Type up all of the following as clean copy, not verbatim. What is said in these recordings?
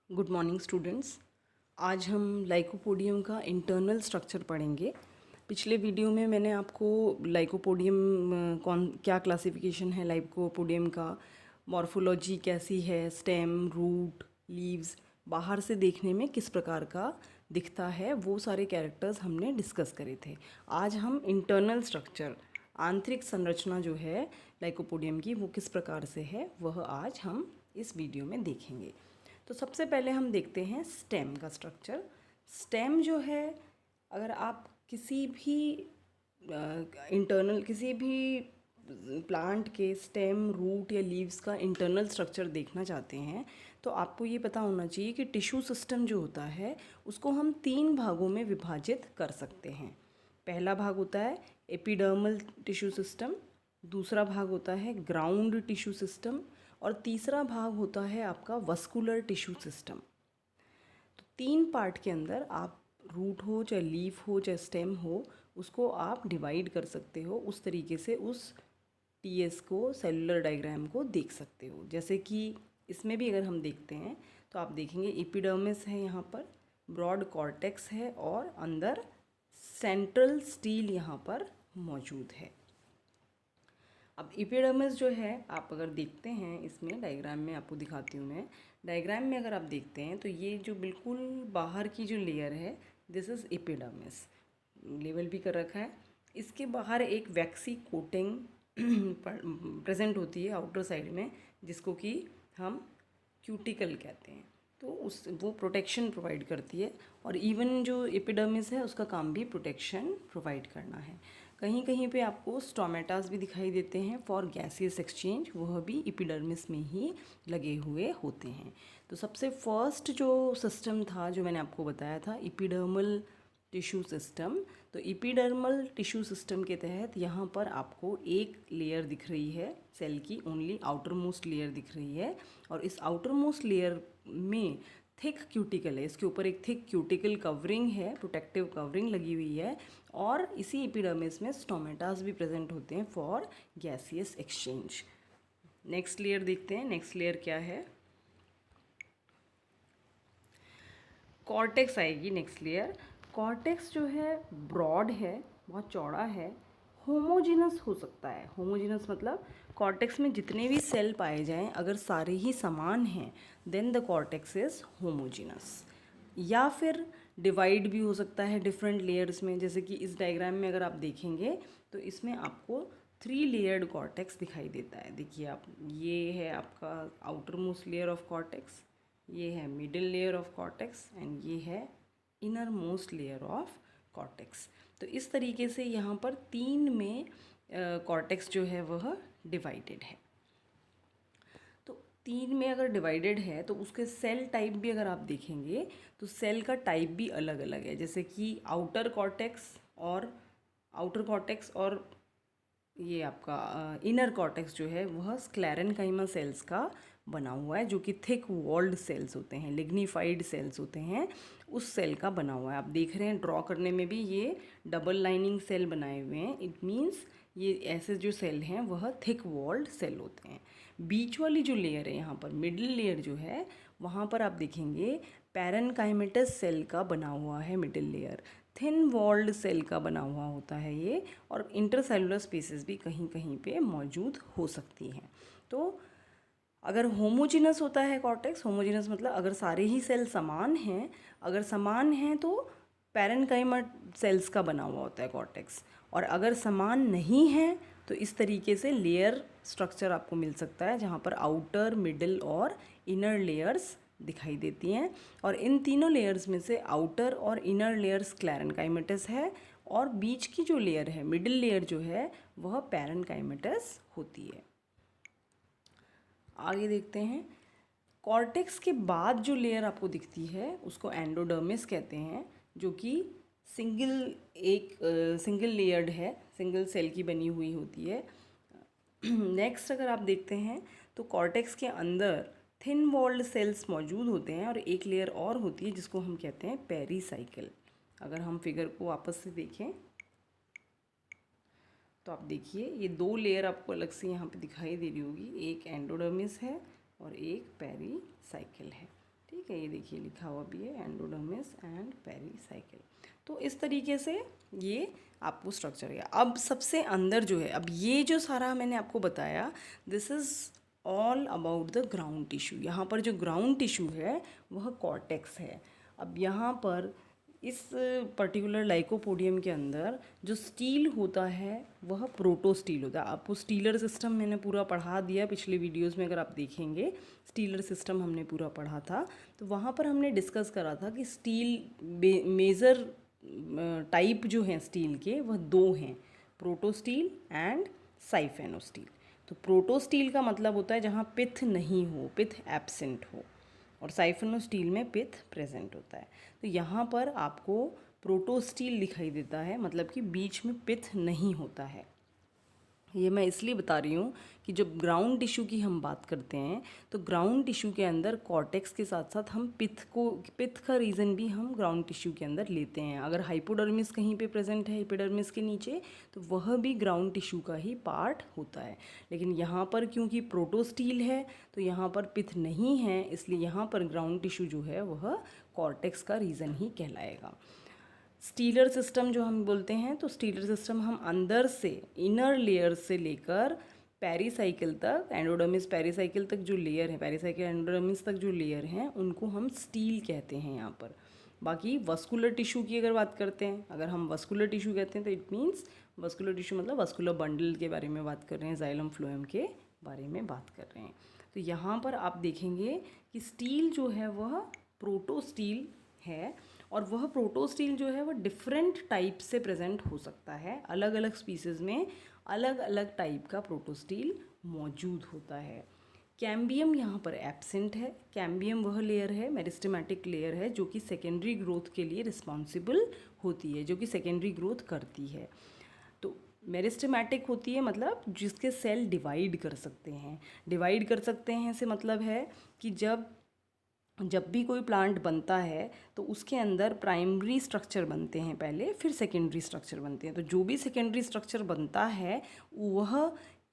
Good morning students. आज हम lycopodium का इंटरनल स्ट्रक्चर पढ़ेंगे। पिछले वीडियो में मैंने आपको लाइकोपोडियम कौन क्या क्लासिफिकेशन है लाइकोपोडियम का, मॉर्फोलॉजी कैसी है, स्टेम, रूट, लीव्स बाहर से देखने में किस प्रकार का दिखता है, वो सारे कैरेक्टर्स हमने डिस्कस करे थे। आज हम इंटरनल स्ट्रक्चर, आंतरिक संरचना जो है लाइकोपोडियम की वो किस प्रकार से है वह आज हम इस वीडियो में देखेंगे। तो सबसे पहले हम देखते हैं स्टेम का स्ट्रक्चर। स्टेम जो है, अगर आप किसी भी किसी भी प्लांट के स्टेम, रूट या लीव्स का इंटरनल स्ट्रक्चर देखना चाहते हैं तो आपको ये पता होना चाहिए कि टिश्यू सिस्टम जो होता है उसको हम 3 भागों में विभाजित कर सकते हैं। पहला भाग होता है एपिडर्मल टिश्यू सिस्टम, दूसरा भाग होता है ग्राउंड टिश्यू सिस्टम और तीसरा भाग होता है आपका वस्कुलर टिश्यू सिस्टम। तो 3 पार्ट के अंदर आप रूट हो चाहे लीफ हो चाहे स्टेम हो उसको आप डिवाइड कर सकते हो। उस तरीके से उस टीएस को, सेलुलर डायग्राम को देख सकते हो। जैसे कि इसमें भी अगर हम देखते हैं तो आप देखेंगे एपिडर्मिस है, यहाँ पर ब्रॉड कॉर्टेक्स है और अंदर सेंट्रल स्टील यहाँ पर मौजूद है। अब एपिडर्मिस जो है, आप अगर देखते हैं इसमें डायग्राम में, आपको दिखाती हूँ मैं। डायग्राम में अगर आप देखते हैं तो ये जो बिल्कुल बाहर की जो लेयर है, दिस इज़ एपिडर्मिस, लेवल भी कर रखा है। इसके बाहर एक वैक्सी कोटिंग प्रेजेंट होती है आउटर साइड में, जिसको कि हम क्यूटिकल कहते हैं। तो उस वो प्रोटेक्शन प्रोवाइड करती है और इवन जो एपिडर्मिस है उसका काम भी प्रोटेक्शन प्रोवाइड करना है। कहीं कहीं पे आपको स्टोमेटास भी दिखाई देते हैं फॉर गैसियस एक्सचेंज, वह भी एपिडर्मिस में ही लगे हुए होते हैं। तो सबसे फर्स्ट जो सिस्टम था जो मैंने आपको बताया था एपिडर्मल टिश्यू सिस्टम। तो एपिडर्मल टिश्यू सिस्टम के तहत यहाँ पर आपको एक लेयर दिख रही है सेल की, ओनली आउटर मोस्ट लेयर दिख रही है और इस आउटर मोस्ट लेयर में थिक क्यूटिकल है। इसके ऊपर एक थिक क्यूटिकल कवरिंग है, प्रोटेक्टिव कवरिंग लगी हुई है और इसी एपिडर्मिस में स्टोमेटास भी प्रेजेंट होते हैं for gaseous exchange. Next layer देखते हैं। नेक्स्ट लेयर क्या है? कॉर्टेक्स आएगी नेक्स्ट लेयर। कॉर्टेक्स जो है ब्रॉड है, बहुत चौड़ा है, होमोजीनस हो सकता है। होमोजीनस मतलब कॉर्टेक्स में जितने भी सेल पाए जाएं अगर सारे ही समान हैं then the cortex is homogeneous. या फिर डिवाइड भी हो सकता है डिफरेंट लेयर्स में। जैसे कि इस डायग्राम में अगर आप देखेंगे तो इसमें आपको 3 लेयर्ड कॉर्टेक्स दिखाई देता है। देखिए आप, ये है आपका outer most layer of cortex, ये है middle layer of cortex and ये है inner most layer of cortex. तो इस तरीके से यहाँ पर 3 में कॉर्टेक्स जो है वह डिवाइडेड है। तो 3 में अगर डिवाइडेड है तो उसके सेल टाइप भी अगर आप देखेंगे तो सेल का टाइप भी अलग अलग है। जैसे कि आउटर कॉर्टेक्स और ये आपका इनर कॉर्टेक्स जो है वह स्क्लेरेनकाइमा सेल्स का बना हुआ है, जो कि थिक वॉल्ड सेल्स होते हैं, लिग्निफाइड सेल्स होते हैं, उस सेल का बना हुआ है। आप देख रहे हैं ड्रॉ करने में भी ये डबल लाइनिंग सेल बनाए हुए हैं। इट मीन्स ये ऐसे जो सेल हैं वह थिक वॉल्ड सेल होते हैं। बीच वाली जो लेयर है यहाँ पर, मिडिल लेयर जो है, वहाँ पर आप देखेंगे पैरेनकाइमेटस सेल का बना हुआ है middle layer, thin walled cell का बना हुआ होता है ये, और इंटरसेलुलर स्पेसेस भी कहीं कहीं पे मौजूद हो सकती हैं। तो अगर होमोजीनस होता है कॉर्टेक्स, होमोजीनस मतलब अगर सारे ही सेल समान हैं, अगर समान हैं तो पैरेनकाइमा सेल्स का बना हुआ होता है कॉर्टेक्स, और अगर समान नहीं है तो इस तरीके से लेयर स्ट्रक्चर आपको मिल सकता है जहाँ पर आउटर, मिडिल और इनर लेयर्स दिखाई देती हैं। और इन तीनों लेयर्स में से आउटर और इनर लेयर स्क्लेरेनकाइमेटस है और बीच की जो लेयर है, मिडिल लेयर जो है, वह पैरेनकाइमेटस होती है। आगे देखते हैं। कॉर्टेक्स के बाद जो लेयर आपको दिखती है उसको एंडोडर्मिस कहते हैं, जो कि सिंगल लेयर्ड है, सिंगल सेल की बनी हुई होती है। नेक्स्ट अगर आप देखते हैं तो कॉर्टेक्स के अंदर थिन वॉल्ड सेल्स मौजूद होते हैं और एक लेयर और होती है जिसको हम कहते हैं पेरीसाइकिल। अगर हम फिगर को वापस से देखें तो आप देखिए ये 2 लेयर आपको अलग से यहाँ पे दिखाई दे रही होगी, एक एंडोडर्मिस है और एक पेरीसाइकिल है। ठीक है, ये देखिए लिखा हुआ भी है एंडोडर्मिस एंड पेरिसाइकिल। तो इस तरीके से ये आपको स्ट्रक्चर है। अब सबसे अंदर जो है, अब ये जो सारा मैंने आपको बताया, this is all about the ground tissue. यहाँ पर जो ग्राउंड टिश्यू है वह कॉर्टेक्स है। अब यहाँ पर इस पर्टिकुलर लाइकोपोडियम के अंदर जो स्टील होता है वह प्रोटोस्टील होता है। आपको स्टीलर सिस्टम मैंने पूरा पढ़ा दिया पिछले वीडियोस में, अगर आप देखेंगे स्टीलर सिस्टम हमने पूरा पढ़ा था। तो वहाँ पर हमने डिस्कस करा था कि स्टील मेजर टाइप जो हैं स्टील के वह दो हैं, प्रोटोस्टील एंड साइफेनोस्टील। तो प्रोटोस्टील का मतलब होता है जहाँ पिथ नहीं हो, पिथ एब्सेंट हो, और साइफेनोस्टील में पिथ प्रेजेंट होता है। तो यहाँ पर आपको प्रोटोस्टील दिखाई देता है, मतलब कि बीच में पिथ नहीं होता है। ये मैं इसलिए बता रही हूँ कि जब ग्राउंड टिश्यू की हम बात करते हैं तो ग्राउंड टिश्यू के अंदर कॉर्टेक्स के साथ साथ हम पिथ का रीज़न भी हम ग्राउंड टिश्यू के अंदर लेते हैं। अगर हाइपोडर्मिस कहीं पे प्रेजेंट है एपिडर्मिस के नीचे, तो वह भी ग्राउंड टिश्यू का ही पार्ट होता है। लेकिन यहाँ पर क्योंकि प्रोटोस्टील है तो यहाँ पर पिथ नहीं है, इसलिए यहाँ पर ग्राउंड टिश्यू जो है वह कॉर्टेक्स का रीज़न ही कहलाएगा। स्टीलर सिस्टम जो हम बोलते हैं, तो स्टीलर सिस्टम हम अंदर से इनर लेयर से लेकर पेरिसाइकिल तक, एंडोडर्मिस पेरिसाइकिल तक जो लेयर है, पेरिसाइकिल एंडोडर्मिस तक जो लेयर हैं उनको हम स्टील कहते हैं यहाँ पर। बाकी वस्कुलर टिश्यू की अगर बात करते हैं, अगर हम वस्कुलर टिश्यू कहते हैं तो इट मीन्स वस्कुलर टिश्यू मतलब वस्कुलर बंडल के बारे में बात कर रहे हैं, जाइलम फ्लोएम के बारे में बात कर रहे हैं। तो यहाँ पर आप देखेंगे कि स्टील जो है वह प्रोटोस्टील है, और वह प्रोटोस्टील जो है वह डिफरेंट टाइप से प्रेजेंट हो सकता है। अलग अलग स्पीसीज़ में अलग अलग टाइप का प्रोटोस्टील मौजूद होता है। कैम्बियम यहाँ पर एब्सेंट है। कैम्बियम वह लेयर है, मेरिस्टेमेटिक लेयर है, जो कि सेकेंडरी ग्रोथ के लिए रिस्पॉन्सिबल होती है, जो कि सेकेंडरी ग्रोथ करती है। तो मेरिस्टेमेटिक होती है मतलब जिसके सेल डिवाइड कर सकते हैं। डिवाइड कर सकते हैं से मतलब है कि जब भी कोई प्लांट बनता है तो उसके अंदर प्राइमरी स्ट्रक्चर बनते हैं पहले, फिर सेकेंडरी स्ट्रक्चर बनते हैं। तो जो भी सेकेंडरी स्ट्रक्चर बनता है वह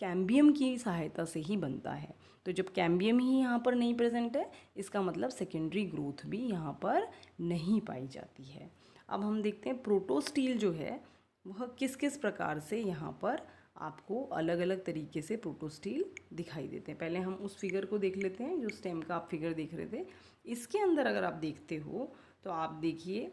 कैम्बियम की सहायता से ही बनता है। तो जब कैम्बियम ही यहाँ पर नहीं प्रेजेंट है, इसका मतलब सेकेंडरी ग्रोथ भी यहाँ पर नहीं पाई जाती है। अब हम देखते हैं प्रोटोस्टील जो है वह किस किस प्रकार से यहाँ पर आपको अलग अलग तरीके से प्रोटोस्टील दिखाई देते हैं। पहले हम उस फिगर को देख लेते हैं जो स्टेम का आप फिगर देख रहे थे। इसके अंदर अगर आप देखते हो तो आप देखिए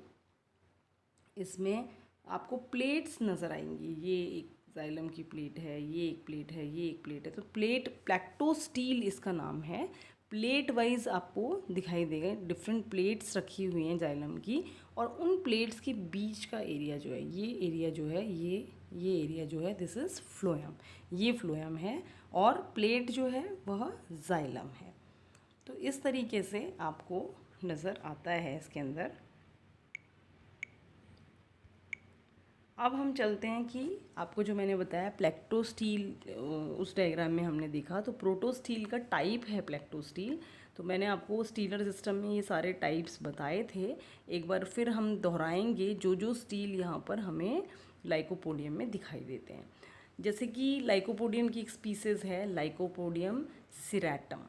इसमें आपको प्लेट्स नज़र आएंगी। ये एक जाइलम की प्लेट है, ये एक प्लेट है, ये एक प्लेट है। तो प्लेट प्लैक्टोस्टील इसका नाम है। प्लेट वाइज आपको दिखाई देगा, डिफरेंट प्लेट्स रखी हुई हैं जाइलम की, और उन प्लेट्स के बीच का एरिया जो है, ये एरिया जो है, ये एरिया जो है, दिस इज़ फ्लोएम। ये फ्लोएम है और प्लेट जो है वह जाइलम है। तो इस तरीके से आपको नज़र आता है इसके अंदर। अब हम चलते हैं कि आपको जो मैंने बताया प्लेक्टोस्टील, उस डायग्राम में हमने देखा तो प्रोटोस्टील का टाइप है प्लेक्टोस्टील। तो मैंने आपको स्टीलर सिस्टम में ये सारे टाइप्स बताए थे। एक बार फिर हम दोहराएंगे जो जो स्टील यहाँ पर हमें लाइकोपोडियम में दिखाई देते हैं। जैसे कि लाइकोपोडियम की एक स्पीसीज़ है लाइकोपोडियम सिरेटम।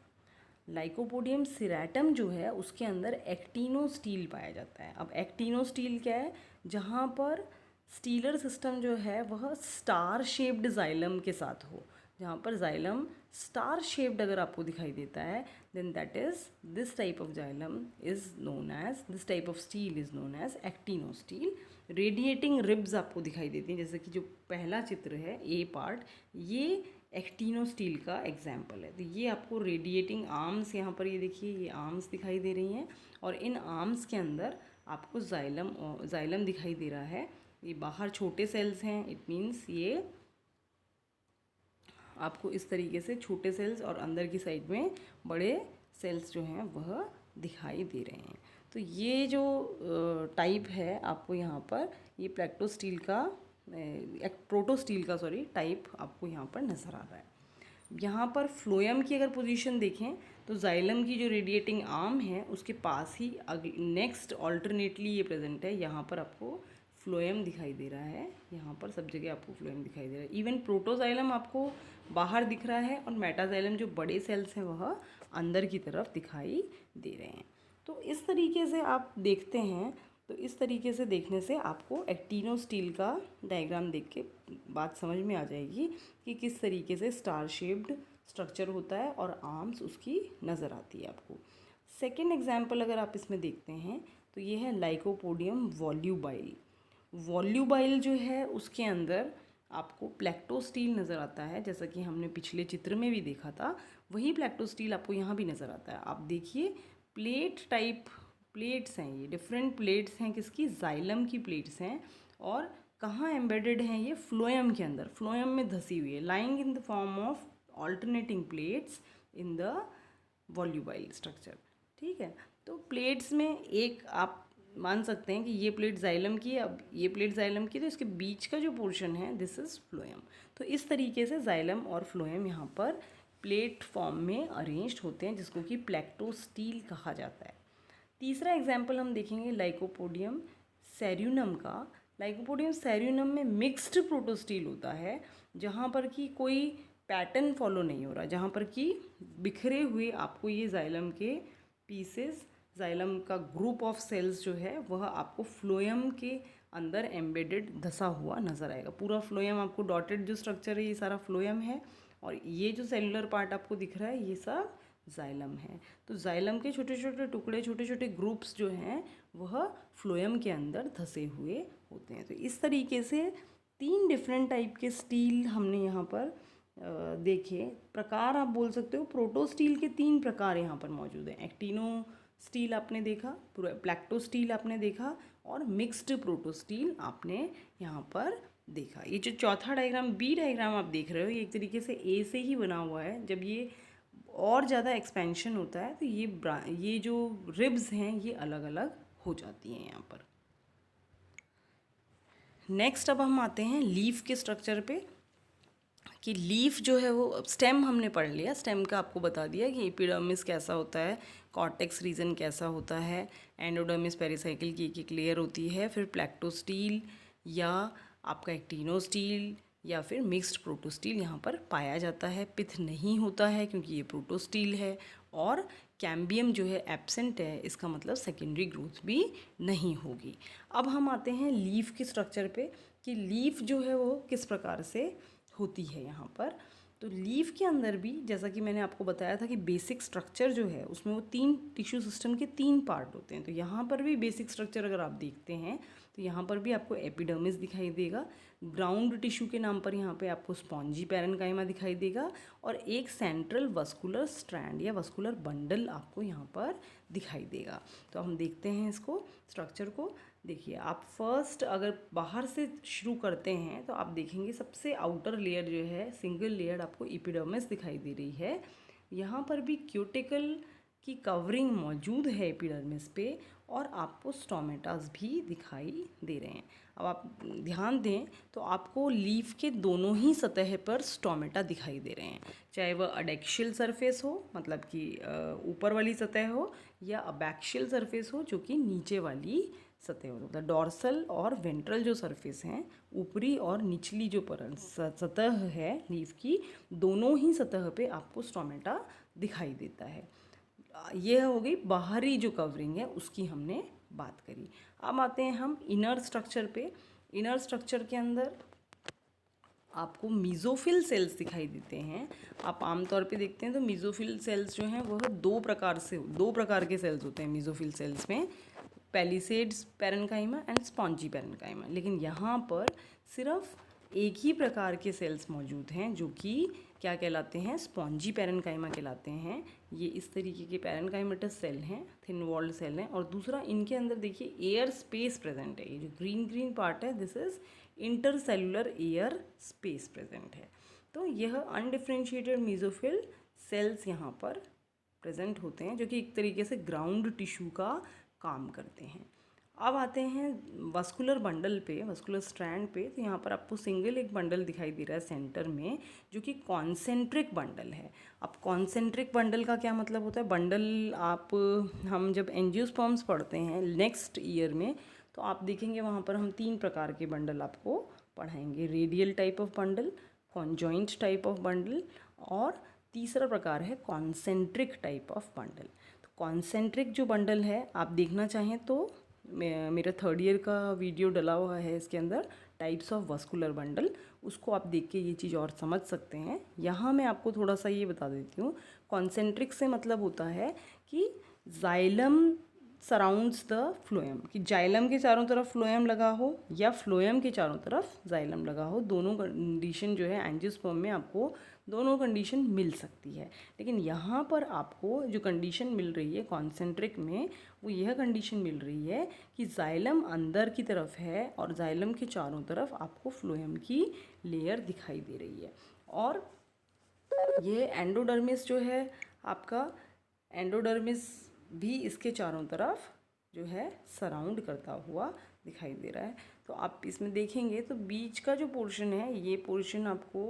लाइकोपोडियम सिरेटम जो है उसके अंदर एक्टिनोस्टील पाया जाता है। अब एक्टिनोस्टील क्या है, जहाँ पर स्टीलर सिस्टम जो है वह स्टार शेप्ड जाइलम के साथ हो, जहाँ पर जाइलम स्टार शेप्ड अगर आपको दिखाई देता है, then that is this type of xylem is known as, this type of stele is known as actinostele. Radiating ribs आपको दिखाई देती हैं, जैसे कि जो पहला चित्र है ए पार्ट, ये एक्टिनोस्टील का एग्जाम्पल है। तो ये आपको रेडिएटिंग आर्म्स, यहाँ पर ये देखिए ये आर्म्स दिखाई दे रही हैं, और इन आर्म्स के अंदर आपको जाइलम दिखाई दे रहा है। ये बाहर छोटे सेल्स हैं, इट मीन्स ये आपको इस तरीके से छोटे सेल्स और अंदर की साइड में बड़े सेल्स जो हैं वह दिखाई दे रहे हैं। तो ये जो टाइप है आपको यहाँ पर, ये प्रोटोस्टील का टाइप आपको यहाँ पर नज़र आ रहा है। यहाँ पर फ्लोएम की अगर पोजीशन देखें तो जाइलम की जो रेडिएटिंग आर्म है उसके पास ही नेक्स्ट ऑल्टरनेटली ये प्रेजेंट है। यहाँ पर आपको फ्लोएम दिखाई दे रहा है, यहाँ पर सब जगह आपको फ्लोएम दिखाई दे रहा है। इवन प्रोटोजाइलम आपको बाहर दिख रहा है और मेटाजाइलम जो बड़े सेल्स हैं वह अंदर की तरफ दिखाई दे रहे हैं। तो इस तरीके से आप देखते हैं, तो इस तरीके से देखने से आपको एक्टिनोस्टील का डायग्राम देख के बात समझ में आ जाएगी कि किस तरीके से स्टार शेप्ड स्ट्रक्चर होता है और आर्म्स उसकी नज़र आती है आपको। सेकेंड एग्जाम्पल अगर आप इसमें देखते हैं तो ये है लाइकोपोडियम वॉल्यूबाइल। वॉल्यूबाइल जो है उसके अंदर आपको प्लेक्टोस्टील नज़र आता है, जैसा कि हमने पिछले चित्र में भी देखा था, वही प्लेक्टोस्टील आपको यहाँ भी नज़र आता है। आप देखिए प्लेट टाइप प्लेट्स हैं, ये डिफरेंट प्लेट्स हैं, किसकी, जाइलम की प्लेट्स हैं। और कहाँ एम्बेडेड हैं ये, फ्लोएम के अंदर, फ्लोएम में धसी हुई है, lying in the form of alternating plates in the voluble structure. ठीक है, तो प्लेट्स में एक आप मान सकते हैं कि ये प्लेट जाइलम की है, अब ये प्लेट जाइलम की, तो इसके बीच का जो पोर्शन है दिस इज़ फ्लोएम। तो इस तरीके से जाइलम और फ्लोएम यहाँ पर प्लेट फॉर्म में अरेंज्ड होते हैं, जिसको कि प्लेक्टोस्टील कहा जाता है। तीसरा एग्जाम्पल हम देखेंगे लाइकोपोडियम सेर्यूनम का। लाइकोपोडियम सेर्यूनम में मिक्स्ड प्रोटोस्टील होता है, जहाँ पर कि कोई पैटर्न फॉलो नहीं हो रहा, जहाँ पर कि बिखरे हुए आपको ये जाइलम के पीसेस, जाइलम का ग्रुप ऑफ सेल्स जो है वह आपको फ्लोएम के अंदर एम्बेडेड धसा हुआ नज़र आएगा। पूरा फ्लोएम आपको डॉटेड जो स्ट्रक्चर है ये सारा फ्लोएम है, और ये जो सेलुलर पार्ट आपको दिख रहा है ये सब जाइलम है। तो जाइलम के छोटे छोटे टुकड़े, छोटे छोटे ग्रुप्स जो हैं वह फ्लोएम के अंदर धसे हुए होते हैं। तो इस तरीके से 3 डिफरेंट टाइप के स्टील हमने यहाँ पर देखे। प्रकार आप बोल सकते हो, प्रोटोस्टील के 3 प्रकार यहाँ पर मौजूद हैं। एक्टिनो स्टील आपने देखा, प्लेक्टोस्टील आपने देखा, और मिक्स्ड प्रोटोस्टील आपने यहाँ पर देखा। ये जो चौथा डायग्राम, बी डायग्राम आप देख रहे हो, ये एक तरीके से ए से ही बना हुआ है। जब ये और ज़्यादा एक्सपेंशन होता है तो ये जो रिब्स हैं ये अलग अलग हो जाती हैं यहाँ पर। नेक्स्ट अब हम आते हैं लीफ के स्ट्रक्चर पे, कि लीफ जो है वो, स्टेम हमने पढ़ लिया, स्टेम का आपको बता दिया कि एपिडर्मिस कैसा होता है, कॉर्टेक्स रीजन कैसा होता है, एंडोडर्मिस पेरिसाइकिल की एक लेयर होती है, फिर प्लेक्टोस्टील या आपका एक्टिनोस्टील या फिर मिक्स्ड प्रोटोस्टील यहाँ पर पाया जाता है। पिथ नहीं होता है क्योंकि ये प्रोटोस्टील है, और कैम्बियम जो है एब्सेंट है, इसका मतलब सेकेंडरी ग्रोथ भी नहीं होगी। अब हम आते हैं लीफ के स्ट्रक्चर पे, कि लीफ जो है वो किस प्रकार से होती है यहाँ पर। तो लीफ के अंदर भी, जैसा कि मैंने आपको बताया था कि बेसिक स्ट्रक्चर जो है उसमें वो 3 टिश्यू सिस्टम के 3 पार्ट होते हैं। तो यहाँ पर भी बेसिक स्ट्रक्चर अगर आप देखते हैं तो यहाँ पर भी आपको एपिडर्मिस दिखाई देगा, ग्राउंड टिश्यू के नाम पर यहाँ पे आपको स्पॉन्जी पैरेन्काइमा दिखाई देगा, और एक सेंट्रल वस्कुलर स्ट्रैंड या वस्कुलर बंडल आपको यहाँ पर दिखाई देगा। तो हम देखते हैं इसको, स्ट्रक्चर को। देखिए, आप फर्स्ट अगर बाहर से शुरू करते हैं तो आप देखेंगे सबसे आउटर लेयर जो है, सिंगल लेयर आपको एपिडर्मिस दिखाई दे रही है। यहाँ पर भी क्यूटिकल की कवरिंग मौजूद है एपिडर्मिस पे, और आपको स्टोमेटास भी दिखाई दे रहे हैं। अब आप ध्यान दें तो आपको लीफ के दोनों ही सतह पर स्टोमेटा दिखाई दे रहे हैं, चाहे वह अडेक्शियल सरफेस हो, मतलब कि ऊपर वाली सतह हो, या अबैक्शियल सरफेस हो जो कि नीचे वाली सतह हो। मतलब डॉर्सल और वेंट्रल जो सरफेस हैं, ऊपरी और निचली जो सतह है लीफ की, दोनों ही सतह पे आपको स्टोमेटा दिखाई देता है। ये हो गई बाहरी जो कवरिंग है उसकी हमने बात करी। अब आते हैं हम इनर स्ट्रक्चर पे। इनर स्ट्रक्चर के अंदर आपको मीज़ोफिल सेल्स दिखाई देते हैं। आप आमतौर पे देखते हैं तो मीज़ोफिल सेल्स जो हैं वह दो प्रकार के सेल्स होते हैं मीज़ोफिल सेल्स में, Palisades parenchyma and spongy parenchyma. लेकिन यहाँ पर सिर्फ एक ही प्रकार के सेल्स मौजूद हैं जो कि क्या कहलाते हैं, स्पॉन्जी पैरेन्काइमा कहलाते हैं। ये इस तरीके के पैरेन्काइमेटस सेल हैं, थिन वॉल्ड सेल हैं, और दूसरा इनके अंदर देखिए एयर स्पेस प्रेजेंट है। ये जो ग्रीन ग्रीन पार्ट है this is intercellular air space present है। तो यह अनडिफ्रेंशिएटेड मीज़ोफिल सेल्स यहाँ पर प्रेजेंट होते हैं, जो कि एक तरीके से ग्राउंड टिश्यू का काम करते हैं। अब आते हैं वस्कुलर बंडल पे, वस्कुलर स्ट्रैंड पे। तो यहाँ पर आपको सिंगल एक बंडल दिखाई दे रहा है सेंटर में, जो कि कॉन्सेंट्रिक बंडल है। अब कॉन्सेंट्रिक बंडल का क्या मतलब होता है, बंडल आप हम जब एंजियोस्पर्म्स पढ़ते हैं नेक्स्ट ईयर में, तो आप देखेंगे वहाँ पर हम 3 प्रकार के बंडल आपको पढ़ाएंगे, radial type of bundle, conjoint type of bundle, और तीसरा प्रकार है कॉन्सेंट्रिक टाइप ऑफ बंडल। तो कॉन्सेंट्रिक जो बंडल है, आप देखना चाहें तो मेरा थर्ड ईयर का वीडियो डला हुआ है इसके अंदर, टाइप्स ऑफ वस्कुलर बंडल, उसको आप देख के ये चीज़ और समझ सकते हैं। यहाँ मैं आपको थोड़ा सा ये बता देती हूँ। कॉन्सेंट्रिक से मतलब होता है कि जाइलम सराउंड्स द फ्लोएम, कि जाइलम के चारों तरफ फ्लोएम लगा हो या फ्लोएम के चारों तरफ जाइलम लगा हो। दोनों कंडीशन जो है एंजियोस्पर्म में आपको दोनों कंडीशन मिल सकती है। लेकिन यहाँ पर आपको जो कंडीशन मिल रही है कॉन्सेंट्रिक में, वो यह कंडीशन मिल रही है कि जाइलम अंदर की तरफ है और जाइलम के चारों तरफ आपको फ्लोएम की लेयर दिखाई दे रही है। और ये एंडोडर्मिस जो है आपका, एंडोडर्मिस भी इसके चारों तरफ जो है सराउंड करता हुआ दिखाई दे रहा है। तो आप इसमें देखेंगे तो बीच का जो पोर्शन है, ये पोर्शन आपको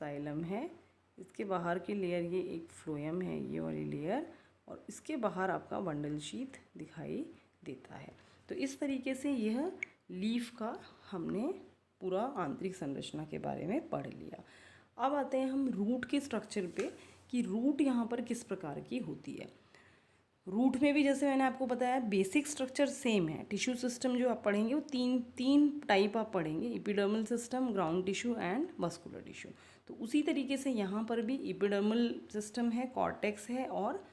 जाइलम है, इसके बाहर की लेयर ये एक फ्लोएम है, ये वाली लेयर, और इसके बाहर आपका बंडल शीथ दिखाई देता है। तो इस तरीके से यह लीफ का हमने पूरा आंतरिक संरचना के बारे में पढ़ लिया। अब आते हैं हम रूट के स्ट्रक्चर पे, कि रूट यहाँ पर किस प्रकार की होती है। रूट में भी जैसे मैंने आपको बताया बेसिक स्ट्रक्चर सेम है। टिश्यू सिस्टम जो आप पढ़ेंगे वो तीन टाइप आप पढ़ेंगे, epidermal system, ground tissue and vascular tissue. तो उसी तरीके से यहाँ पर भी एपिडर्मल सिस्टम है, कॉर्टेक्स है, और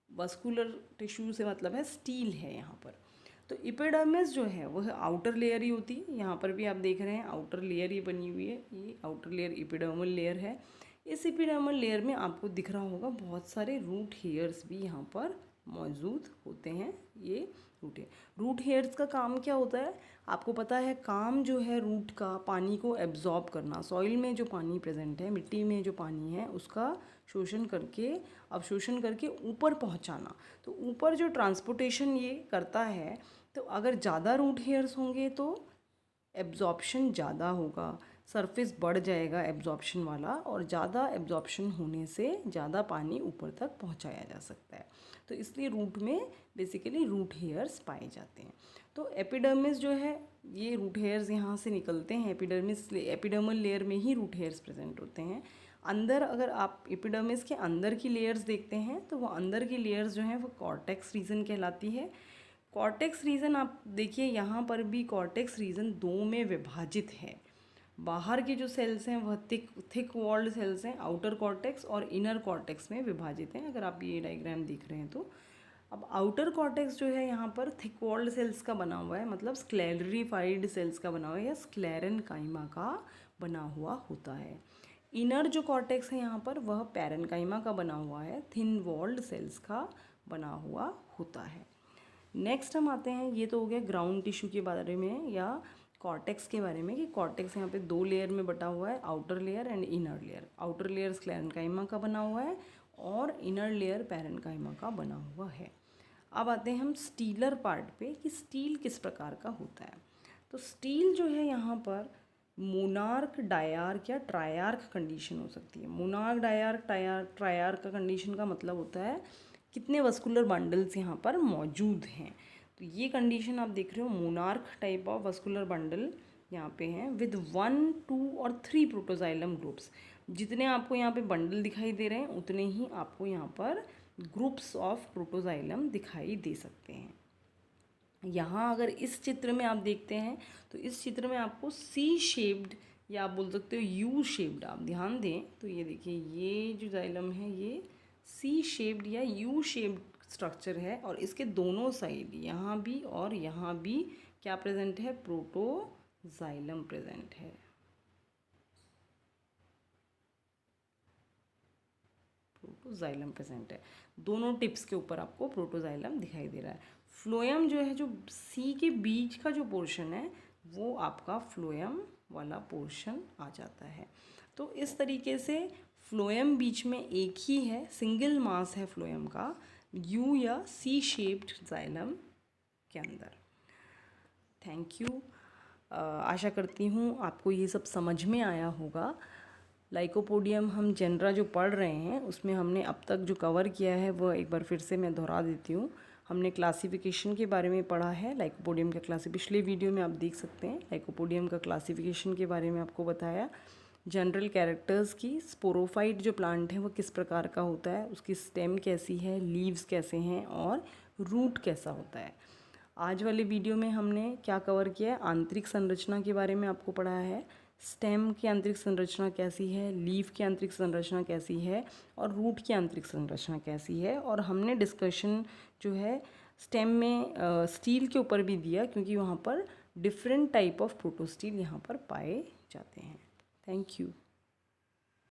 वस्कुलर टिश्यू से मतलब है स्टील है यहाँ पर। तो एपिडर्मिस जो है वह आउटर लेयर ही होती है। यहाँ पर भी आप देख रहे हैं आउटर लेयर ही बनी हुई है, ये आउटर लेयर एपिडर्मल लेयर है। इस एपिडर्मल लेयर में आपको दिख रहा होगा बहुत सारे रूट हेयर्स भी यहाँ पर मौजूद होते हैं। ये रूट हेयर्स का काम क्या होता है आपको पता है? काम जो है रूट का पानी को एब्जॉर्ब करना, सॉइल में जो पानी प्रेजेंट है, मिट्टी में जो पानी है उसका शोषण करके, अवशोषण करके ऊपर पहुंचाना। तो ऊपर जो ट्रांसपोर्टेशन ये करता है, तो अगर ज़्यादा रूट हेयर्स होंगे तो एब्जॉर्प्शन ज़्यादा होगा, सरफेस बढ़ जाएगा एब्जॉर्प्शन वाला, और ज़्यादा एब्जॉर्प्शन होने से ज़्यादा पानी ऊपर तक पहुंचाया जा सकता है। तो इसलिए रूट में बेसिकली रूट हेयर्स पाए जाते हैं। तो एपिडर्मिस जो है, ये रूट हेयर्स यहाँ से निकलते हैं। एपिडर्मल लेयर में ही रूट हेयर्स प्रेजेंट होते हैं। अंदर अगर आप एपिडर्मिस के अंदर की लेयर्स देखते हैं तो वो अंदर की लेयर्स जो हैं वो कॉर्टेक्स रीजन कहलाती है। कॉर्टेक्स रीजन आप देखिए यहाँ पर भी कॉर्टेक्स रीजन दो में विभाजित है। बाहर के जो सेल्स हैं वह थिक वॉल्ड सेल्स हैं, आउटर कॉर्टेक्स और इनर कॉर्टेक्स में विभाजित हैं। अगर आप ये डायग्राम देख रहे हैं तो अब आउटर कॉर्टेक्स जो है यहाँ पर थिक वॉल्ड सेल्स का बना हुआ है, मतलब स्क्लेरिफाइड सेल्स का बना हुआ है या स्क्लेरेनकाइमा का बना हुआ होता है। इनर जो कॉर्टेक्स है यहाँ पर वह पैरेनकाइमा का बना हुआ है, थिन वॉल्ड सेल्स का बना हुआ होता है। नेक्स्ट हम आते हैं, ये तो हो गया ग्राउंड टिश्यू के बारे में या कॉर्टेक्स के बारे में, कि कॉर्टेक्स यहाँ पे दो लेयर में बटा हुआ है, outer layer and inner layer. Outer layer sclerenchyma का बना हुआ है और इनर लेयर पैरेनकाइमा का बना हुआ है। अब आते हैं हम स्टीलर पार्ट पे, कि स्टील किस प्रकार का होता है। तो स्टील जो है यहाँ पर मोनार्क, डायार्क या ट्रायार्क कंडीशन हो सकती है। मोनार्क, डायार्क, ट्रायार्क का कंडीशन का मतलब होता है कितने वस्कुलर बंडल्स यहाँ पर मौजूद हैं। तो ये कंडीशन आप देख रहे हो, monarch type of vascular bundle यहाँ पे हैं विद 1, 2 और 3 प्रोटोजाइलम ग्रुप्स। जितने आपको यहाँ पे बंडल दिखाई दे रहे हैं उतने ही आपको यहाँ पर ग्रुप्स ऑफ प्रोटोजाइलम दिखाई दे सकते हैं। यहाँ अगर इस चित्र में आप देखते हैं तो इस चित्र में आपको सी शेप्ड या आप बोल सकते हो यू शेप्ड, आप ध्यान दें तो ये देखिए, ये जो जाइलम है ये सी शेप्ड या यू शेप्ड स्ट्रक्चर है, और इसके दोनों साइड यहाँ भी और यहाँ भी क्या प्रेजेंट है? प्रोटोजाइलम प्रेजेंट है। प्रोटोजाइलम प्रेजेंट है, दोनों टिप्स के ऊपर आपको प्रोटोजाइलम दिखाई दे रहा है। फ्लोएम जो है, जो सी के बीच का जो पोर्शन है वो आपका फ्लोएम वाला पोर्शन आ जाता है। तो इस तरीके से फ्लोएम बीच में एक ही है, सिंगल मास है फ्लोएम का, यू या सी शेप्ड जाइलम के अंदर। Thank you. आशा करती हूँ आपको ये सब समझ में आया होगा। लाइकोपोडियम हम जेनरा जो पढ़ रहे हैं उसमें हमने अब तक जो कवर किया है वह एक बार फिर से मैं दोहरा देती हूँ। हमने क्लासिफिकेशन के बारे में पढ़ा है, लाइकोपोडियम का पिछले वीडियो में आप देख सकते हैं। लाइकोपोडियम का क्लासिफिकेशन के बारे में आपको बताया। जनरल कैरेक्टर्स की, स्पोरोफाइट जो प्लांट है वो किस प्रकार का होता है, उसकी स्टेम कैसी है, लीव्स कैसे हैं और रूट कैसा होता है। आज वाले वीडियो में हमने क्या कवर किया है, आंतरिक संरचना के बारे में आपको पढ़ाया है। स्टेम की आंतरिक संरचना कैसी है, लीफ की आंतरिक संरचना कैसी है और रूट की आंतरिक संरचना कैसी है। और हमने डिस्कशन जो है स्टेम में स्टील के ऊपर भी दिया, क्योंकि वहाँ पर डिफरेंट टाइप ऑफ प्रोटोस्टील यहाँ पर पाए जाते हैं। Thank you.